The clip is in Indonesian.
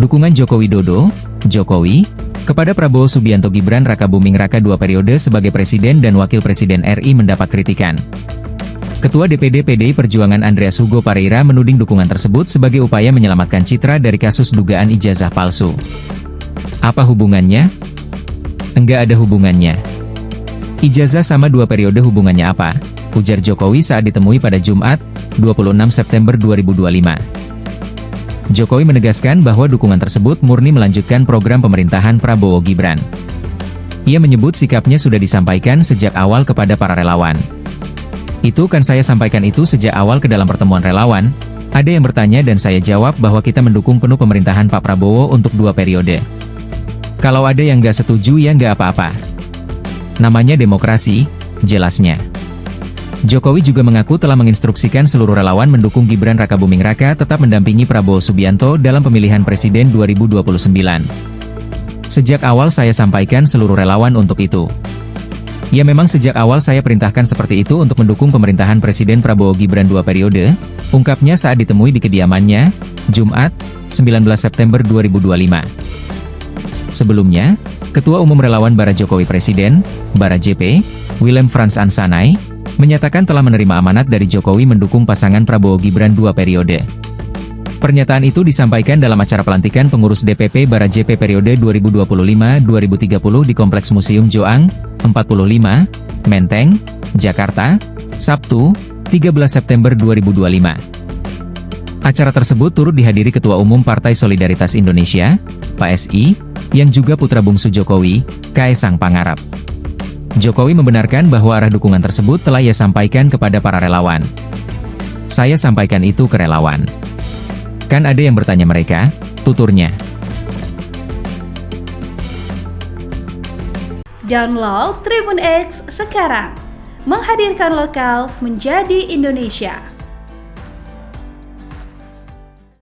Dukungan Joko Widodo, Jokowi, kepada Prabowo Subianto Gibran Rakabuming Raka 2 periode sebagai Presiden dan Wakil Presiden RI mendapat kritikan. Ketua DPD PDI Perjuangan Andreas Hugo Pareira menuding dukungan tersebut sebagai upaya menyelamatkan citra dari kasus dugaan ijazah palsu. Apa hubungannya? Enggak ada hubungannya. Ijazah sama 2 periode hubungannya apa? Ujar Jokowi saat ditemui pada Jumat, 26 September 2025. Jokowi menegaskan bahwa dukungan tersebut murni melanjutkan program pemerintahan Prabowo Gibran. Ia menyebut sikapnya sudah disampaikan sejak awal kepada para relawan. Itu kan saya sampaikan itu sejak awal ke dalam pertemuan relawan. Ada yang bertanya dan saya jawab bahwa kita mendukung penuh pemerintahan Pak Prabowo untuk 2 periode. Kalau ada yang nggak setuju ya nggak apa-apa. Namanya demokrasi, jelasnya. Jokowi juga mengaku telah menginstruksikan seluruh relawan mendukung Gibran Rakabuming Raka tetap mendampingi Prabowo Subianto dalam pemilihan Presiden 2029. Sejak awal saya sampaikan seluruh relawan untuk itu. Ya memang sejak awal saya perintahkan seperti itu untuk mendukung pemerintahan Presiden Prabowo Gibran 2 periode, ungkapnya saat ditemui di kediamannya, Jumat, 19 September 2025. Sebelumnya, Ketua Umum Relawan Bara Jokowi Presiden, Bara JP, Willem Frans Ansanai, menyatakan telah menerima amanat dari Jokowi mendukung pasangan Prabowo Gibran 2 periode. Pernyataan itu disampaikan dalam acara pelantikan pengurus DPP Bara JP periode 2025-2030 di Kompleks Museum Joang, 45, Menteng, Jakarta, Sabtu, 13 September 2025. Acara tersebut turut dihadiri Ketua Umum Partai Solidaritas Indonesia, PSI, yang juga putra bungsu Jokowi, Kaesang Pangarap. Jokowi membenarkan bahwa arah dukungan tersebut telah ia sampaikan kepada para relawan. Saya sampaikan itu ke relawan. Kan ada yang bertanya mereka, tuturnya. Download Tribun X sekarang, menghadirkan lokal menjadi Indonesia.